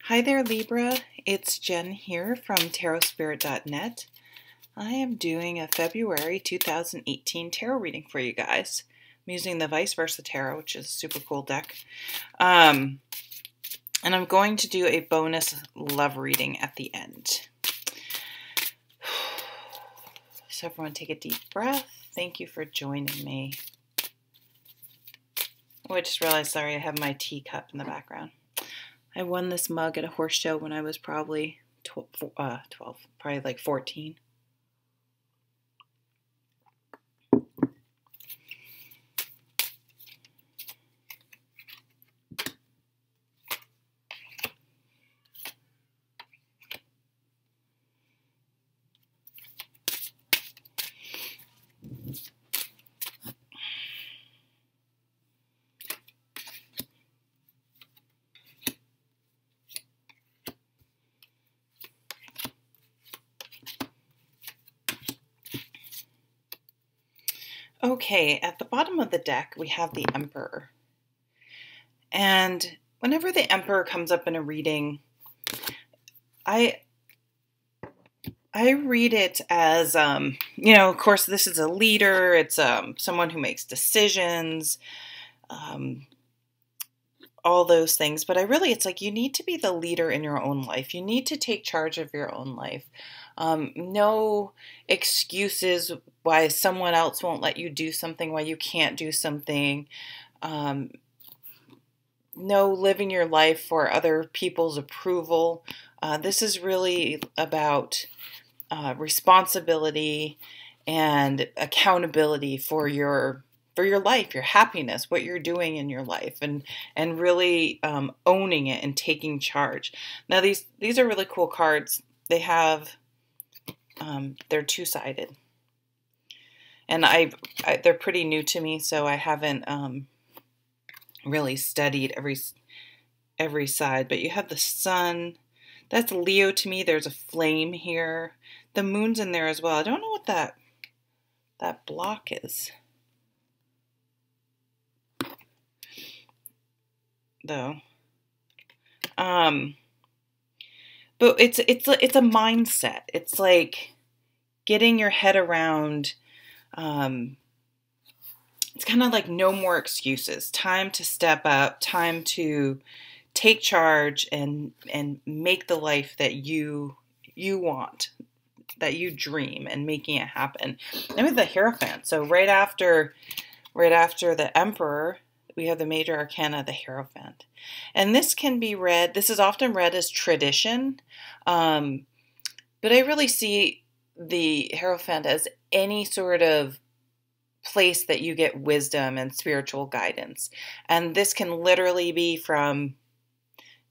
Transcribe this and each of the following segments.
Hi there, Libra. It's Jen here from tarotspirit.net. I am doing a February 2018 tarot reading for you guys. I'm using the Vicevesra tarot, which is a super cool deck. And I'm going to do a bonus love reading at the end. So everyone take a deep breath. Thank you for joining me. Oh, I just realized, sorry, I have my teacup in the background. I won this mug at a horse show when I was probably 12, probably like 14. Okay, at the bottom of the deck, we have the Emperor. And whenever the Emperor comes up in a reading, I read it as, of course, this is a leader. It's someone who makes decisions, all those things. But it's like you need to be the leader in your own life. You need to take charge of your own life. No excuses why someone else won't let you do something, why you can't do something. No living your life for other people's approval. This is really about responsibility and accountability for your life, your happiness, what you're doing in your life, and really owning it and taking charge. Now these are really cool cards. They have they're two-sided, and they're pretty new to me, so I haven't really studied every side. But you have the Sun. That's Leo to me. There's a flame here. The Moon's in there as well. I don't know what that block is, though. But it's a mindset. It's like getting your head around. It's kind of like no more excuses. Time to step up. Time to take charge and make the life that you want, that you dream, and making it happen. And with the Hierophant, so right after the Emperor, we have the major arcana, the Hierophant. And this can be read, this is often read as tradition, but I really see the Hierophant as any sort of place that you get wisdom and spiritual guidance. And this can literally be from,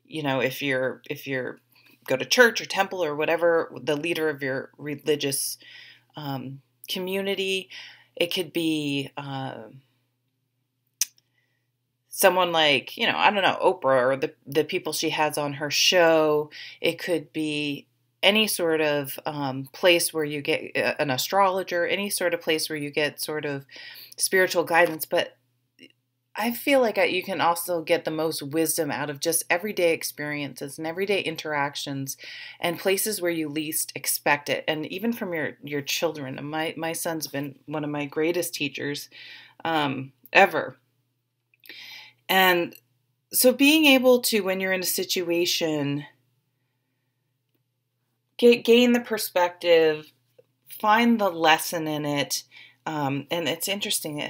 if you're go to church or temple or whatever, the leader of your religious community. It could be someone like, I don't know, Oprah, or the people she has on her show. It could be any sort of place where you get an astrologer, any sort of place where you get sort of spiritual guidance. But I feel like you can also get the most wisdom out of just everyday experiences and everyday interactions and places where you least expect it. And even from your children. My son's been one of my greatest teachers ever. And so being able to, when you're in a situation, gain the perspective, find the lesson in it. And it's interesting.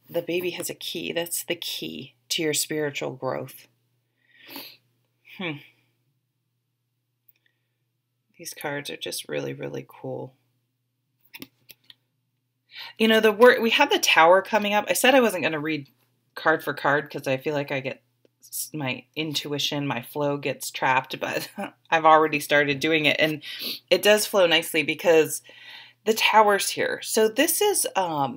The baby has a key. That's the key to your spiritual growth. These cards are just really, really cool. We had the Tower coming up. I said I wasn't going to read card for card because I feel like I get my intuition, my flow gets trapped, but I've already started doing it, and it does flow nicely because the Tower's here. So this is a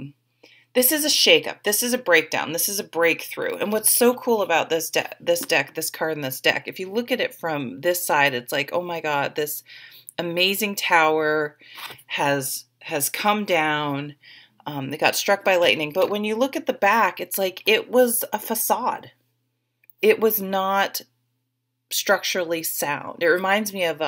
shakeup. This is a breakdown. This is a breakthrough. And what's so cool about this deck, this card in this deck, if you look at it from this side, it's like, oh my God, this amazing tower has come down. They got struck by lightning. But when you look at the back, it's like it was a facade. It was not structurally sound. It reminds me of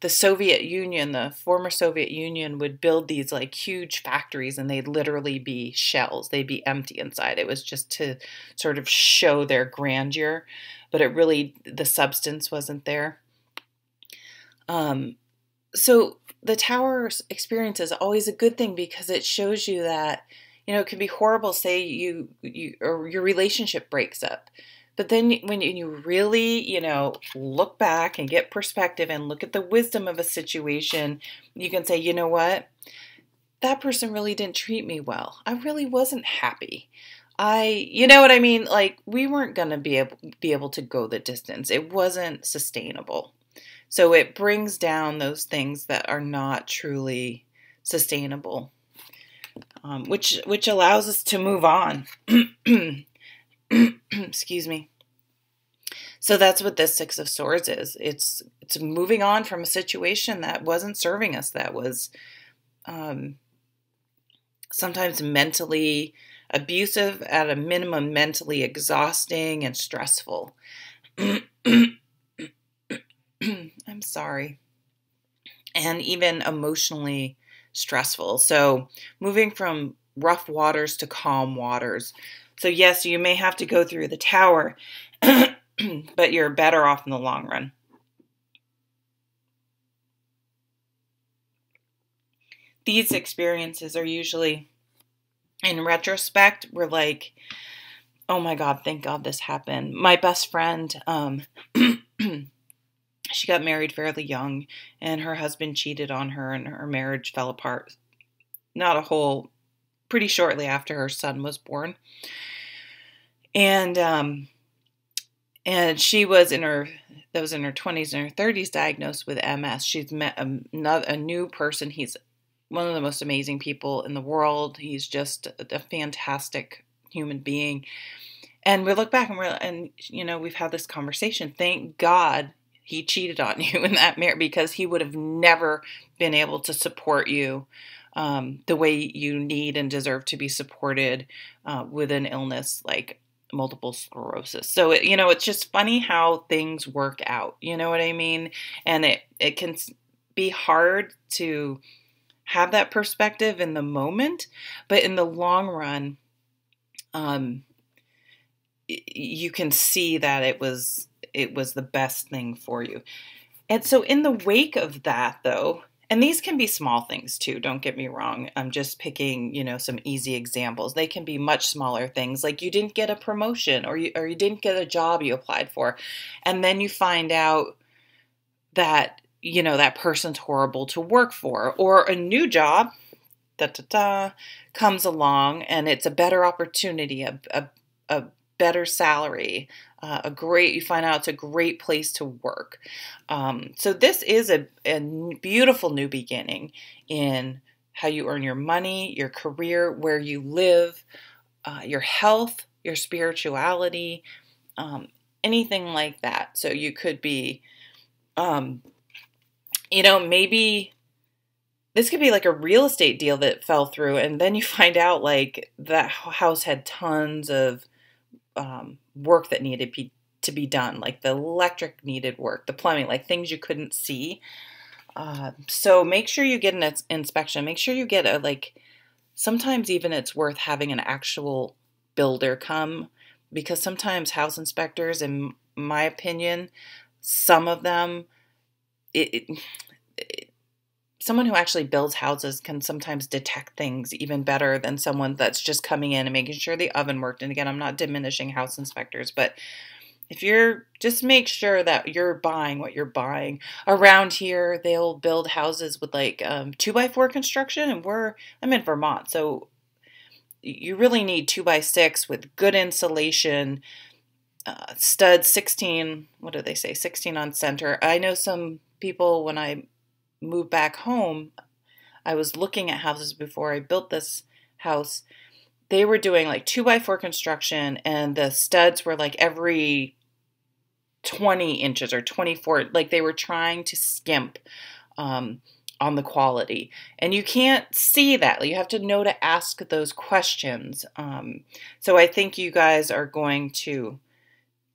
the Soviet Union. The former Soviet Union would build these like huge factories, and they'd literally be shells. They'd be empty inside. It was just to sort of show their grandeur, but it really, the substance wasn't there. So the tower experience is always a good thing because it shows you that, it can be horrible. Say you or your relationship breaks up. But then when you really, look back and get perspective and look at the wisdom of a situation, you can say, you know what? That person really didn't treat me well. I really wasn't happy. You know what I mean? Like, we weren't going to be able to go the distance. It wasn't sustainable. So it brings down those things that are not truly sustainable, which allows us to move on. Excuse me. So that's what this Six of Swords is. It's moving on from a situation that wasn't serving us, that was sometimes mentally abusive, at a minimum mentally exhausting and stressful. I'm sorry. And even emotionally stressful. So moving from rough waters to calm waters. So yes, you may have to go through the tower, but you're better off in the long run. These experiences are usually, in retrospect, we're like, oh my God, thank God this happened. My best friend, she got married fairly young, and her husband cheated on her, and her marriage fell apart. Pretty shortly after her son was born. And she was in her 20s and her 30s diagnosed with MS. She's met a new person. He's one of the most amazing people in the world. He's just a fantastic human being. And we look back and we've had this conversation. Thank God he cheated on you in that marriage, because he would have never been able to support you the way you need and deserve to be supported with an illness like multiple sclerosis. So, it's just funny how things work out. You know what I mean? And it can be hard to have that perspective in the moment, but in the long run, you can see that it was the best thing for you. And so in the wake of that, though, and these can be small things too, don't get me wrong. I'm just picking, some easy examples. They can be much smaller things, like you didn't get a promotion or you didn't get a job you applied for. And then you find out that, that person's horrible to work for, or a new job comes along and it's a better opportunity, a better salary, you find out it's a great place to work. So this is a beautiful new beginning in how you earn your money, your career, where you live, your health, your spirituality, anything like that. So you could be, maybe this could be like a real estate deal that fell through, and then you find out like that house had tons of work that needed to be done, like the electric needed work, the plumbing, like things you couldn't see. So make sure you get an inspection. Make sure you get sometimes even it's worth having an actual builder come, because sometimes house inspectors, in my opinion, some of them, someone who actually builds houses can sometimes detect things even better than someone that's just coming in and making sure the oven worked. And again, I'm not diminishing house inspectors, but if you're, just make sure that you're buying what you're buying. Around here, they'll build houses with 2x4 construction, and I'm in Vermont, so you really need 2x6 with good insulation, studs 16, what do they say, 16 on center. I know some people, when I moved back home, I was looking at houses before I built this house. They were doing 2x4 construction, and the studs were every 20 inches or 24. They were trying to skimp on the quality, and you can't see that. You have to know to ask those questions. So I think you guys are going to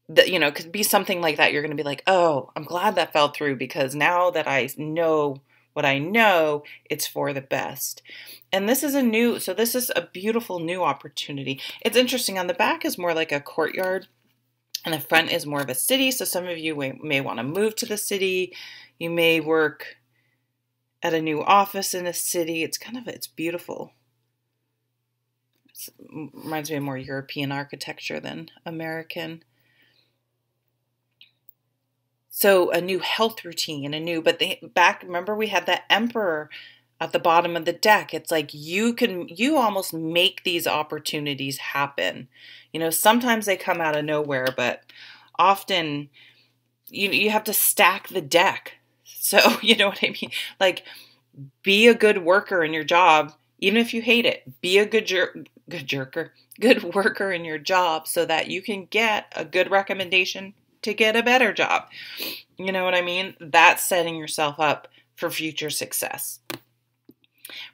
that, you know, could be something like that. You're going to be like, oh, I'm glad that fell through, because now that I know what I know, it's for the best. And this is this is a beautiful new opportunity. It's interesting. On the back is more like a courtyard, and the front is more of a city. So some of you may want to move to the city. You may work at a new office in a city. It's beautiful. It reminds me of more European architecture than American. So a new health routine, but remember we had that emperor at the bottom of the deck. It's like you almost make these opportunities happen. You know, sometimes they come out of nowhere, but often you have to stack the deck. So, you know what I mean? Like, be a good worker in your job, even if you hate it. Be a good worker in your job, so that you can get a good recommendation to get a better job. You know what I mean? That's setting yourself up for future success.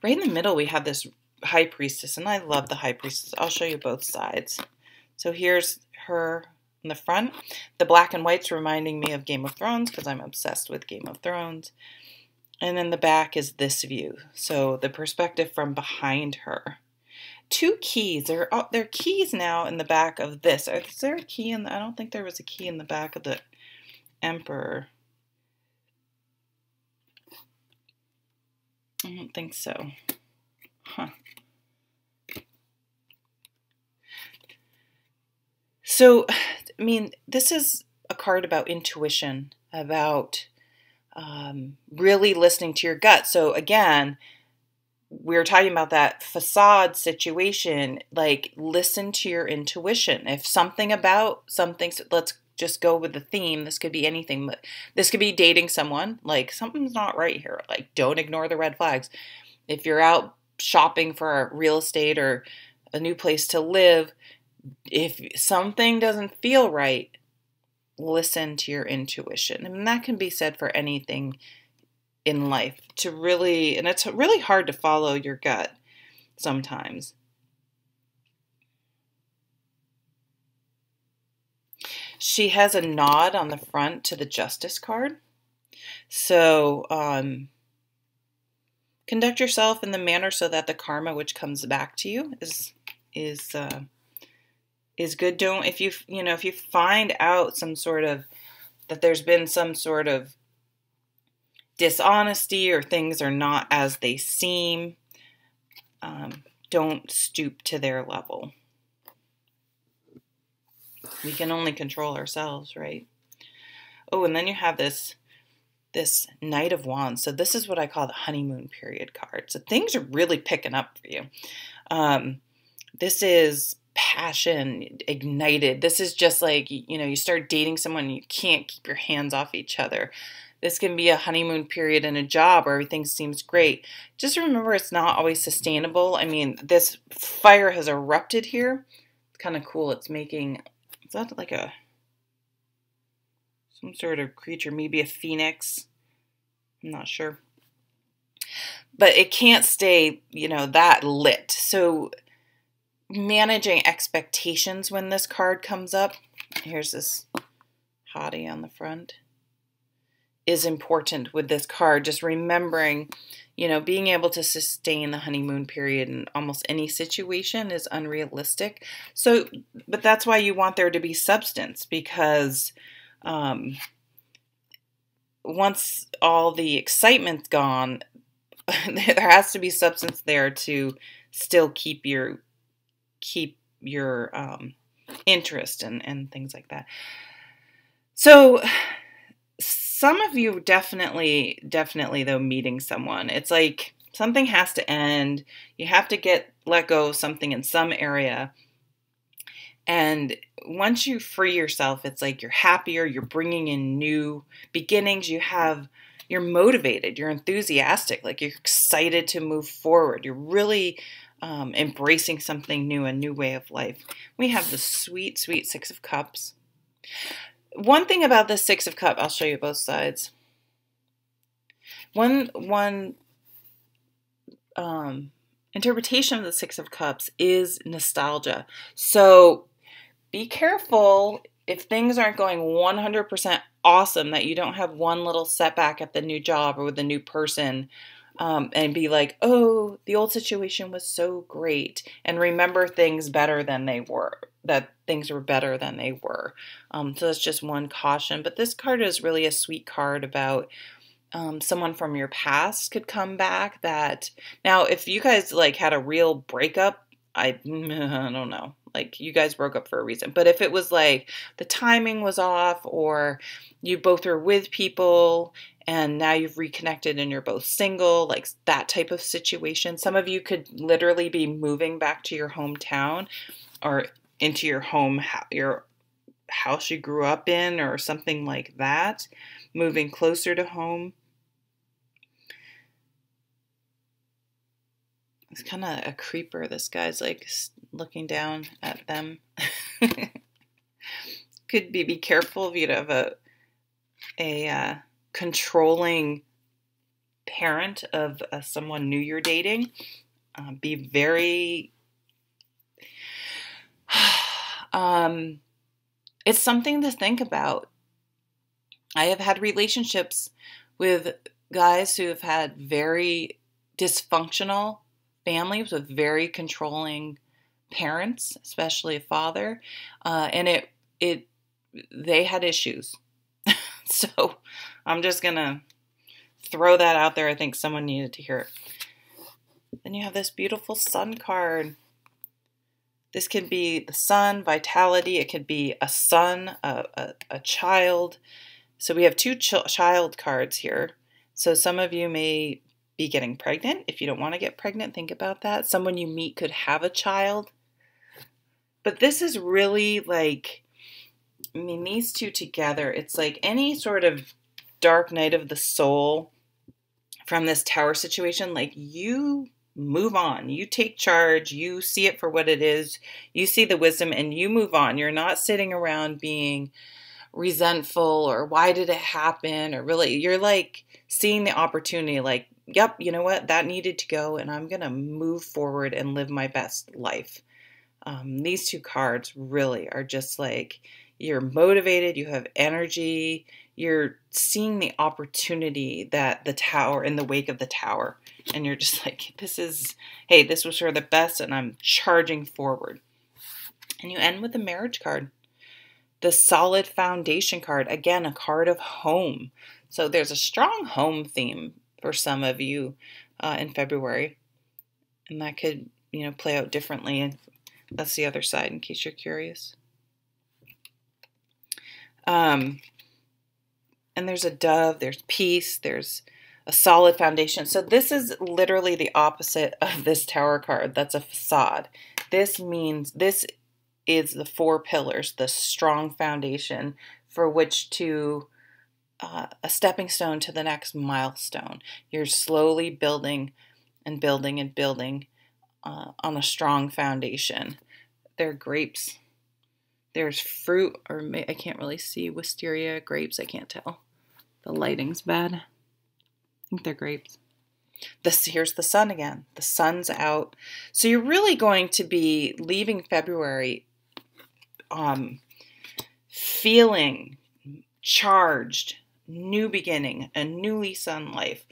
Right in the middle, we have this high priestess, and I love the high priestess. I'll show you both sides. So here's her in the front. The black and white's reminding me of Game of Thrones, because I'm obsessed with Game of Thrones. And then the back is this view. So the perspective from behind her. Two keys. There are keys now in the back of this. Is there a key in I don't think there was a key in the back of the Emperor. I don't think so. Huh. So, I mean, this is a card about intuition, about really listening to your gut. So again, we were talking about that facade situation, like listen to your intuition. If something about something, let's just go with the theme. This could be anything, but this could be dating someone. Like, something's not right here. Like, don't ignore the red flags. If you're out shopping for real estate or a new place to live, if something doesn't feel right, listen to your intuition. And that can be said for anything in life, and it's really hard to follow your gut sometimes. She has a nod on the front to the Justice card. So conduct yourself in the manner so that the karma which comes back to you is good. Don't, if you find out that there's been some sort of dishonesty, or things are not as they seem, don't stoop to their level. We can only control ourselves, right? Oh, and then you have this Knight of Wands. So this is what I call the honeymoon period card. So things are really picking up for you. This is passion ignited. This is just like, you start dating someone and you can't keep your hands off each other. This can be a honeymoon period in a job where everything seems great. Just remember, it's not always sustainable. I mean, this fire has erupted here. It's kind of cool. It's making, is that like some sort of creature, maybe a phoenix? I'm not sure. But it can't stay, that lit. So managing expectations when this card comes up, here's this hottie on the front, is important with this card. Just remembering, being able to sustain the honeymoon period in almost any situation is unrealistic. So, but that's why you want there to be substance, because once all the excitement's gone, there has to be substance there to still keep your interest and things like that. So some of you definitely though, meeting someone, it's like something has to end. You have to let go of something in some area. And once you free yourself, it's like you're happier, you're bringing in new beginnings, you're motivated, you're enthusiastic, like you're excited to move forward. You're really embracing something new, a new way of life. We have the sweet, sweet Six of Cups. One thing about the Six of Cups, I'll show you both sides. One interpretation of the Six of Cups is nostalgia. So be careful if things aren't going 100% awesome, that you don't have one little setback at the new job or with the new person, and be like, oh, the old situation was so great, and remember things better than they were, that things were better than they were. So that's just one caution. But this card is really a sweet card about someone from your past could come back. That now, if you guys like had a real breakup, I don't know. Like, you guys broke up for a reason. But if it was like the timing was off, or you both were with people and now you've reconnected and you're both single, like that type of situation. Some of you could literally be moving back to your hometown or into your home, your house you grew up in, or something like that, moving closer to home. It's kind of a creeper. This guy's like looking down at them. Could be careful if you'd have a controlling parent of someone new you're dating. Be very. It's something to think about. I have had relationships with guys who have had very dysfunctional families with very controlling parents, especially a father, and they had issues. So I'm just gonna throw that out there. I think someone needed to hear it. Then you have this beautiful sun card. This can be the sun, vitality. It could be a son, a child. So we have two child cards here. So some of you may be getting pregnant. If you don't want to get pregnant, think about that. Someone you meet could have a child. But this is really like, I mean, these two together, it's like any sort of dark night of the soul from this tower situation. Like, you move on, you take charge, you see it for what it is, you see the wisdom, and you move on. You're not sitting around being resentful or why did it happen, or really, you're like seeing the opportunity, like, yep, you know what, that needed to go, and I'm gonna move forward and live my best life. These two cards really are just like, you're motivated, you have energy, you're seeing the opportunity that the tower, in the wake of the tower, and you're just like, hey, this was for the best, and I'm charging forward. And you end with the marriage card. The solid foundation card, again, a card of home. So there's a strong home theme for some of you in February. And that could, play out differently. And that's the other side, in case you're curious. And there's a dove, there's peace, there's a solid foundation. So this is literally the opposite of this tower card. That's a facade. This is the 4 pillars, the strong foundation for which to a stepping stone to the next milestone. You're slowly building and building and building on a strong foundation. There are grapes. There's fruit, or I can't really see, wisteria, grapes, I can't tell. The lighting's bad. I think they're grapes. Here's the sun again. The sun's out. So you're really going to be leaving February feeling charged, new beginning, a new lease on life,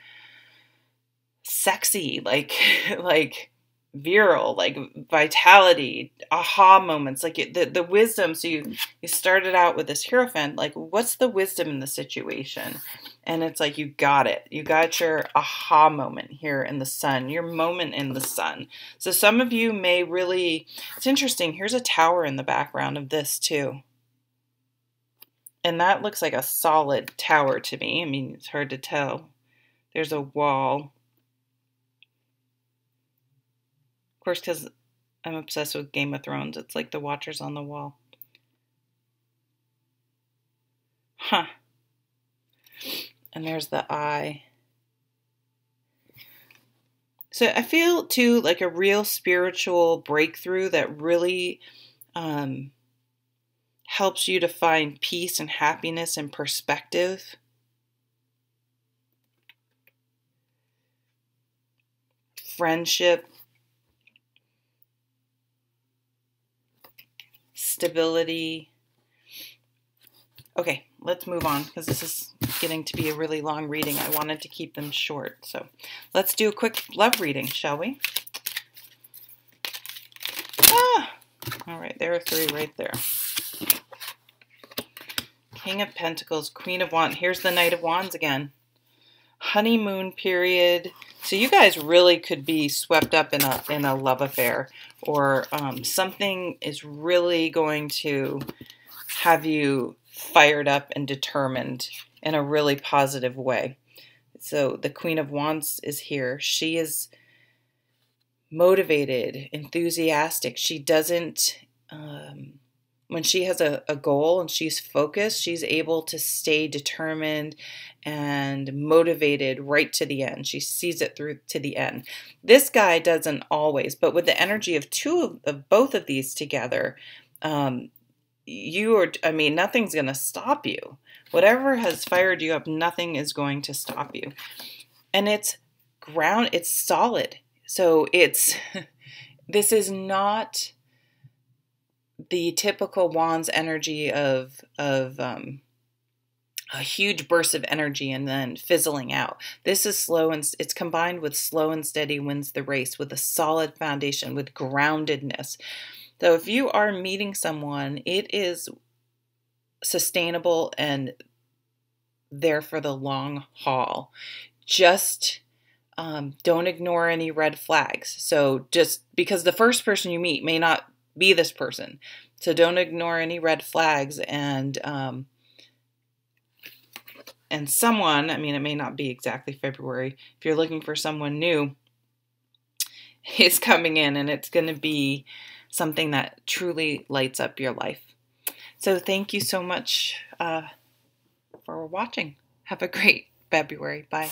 sexy, like virile, like vitality, aha moments, like the wisdom. So you started out with this Hierophant, like, what's the wisdom in the situation? And it's like, you got it. You got your aha moment here in the sun, your moment in the sun. So some of you may really, it's interesting. Here's a tower in the background of this too. And that looks like a solid tower to me. I mean, it's hard to tell. There's a wall. Of course, because I'm obsessed with Game of Thrones. It's like the Watchers on the Wall. Huh. And there's the eye. So I feel, too, like a real spiritual breakthrough that really helps you to find peace and happiness and perspective. Friendship. Stability. Okay, let's move on because this is getting to be a really long reading. I wanted to keep them short. So let's do a quick love reading, shall we? Ah! All right, there are 3 right there. King of Pentacles, Queen of Wands. Here's the Knight of Wands again. Honeymoon period. So you guys really could be swept up in a love affair, or something is really going to have you fired up and determined in a really positive way. So the Queen of Wands is here. She is motivated, enthusiastic. She doesn't, when she has a goal and she's focused, she's able to stay determined and motivated right to the end. She sees it through to the end. This guy doesn't always, but with the energy of both of these together, nothing's going to stop you. Whatever has fired you up, nothing is going to stop you. And it's solid. So this is not the typical Wands energy of a huge burst of energy and then fizzling out. This is slow, and it's combined with slow and steady wins the race, with a solid foundation, with groundedness. So if you are meeting someone, it is sustainable and there for the long haul. Just don't ignore any red flags. So just because the first person you meet may not be this person, so don't ignore any red flags. And someone, it may not be exactly February, if you're looking for someone new, is coming in, and it's going to be something that truly lights up your life. So thank you so much for watching. Have a great February. Bye.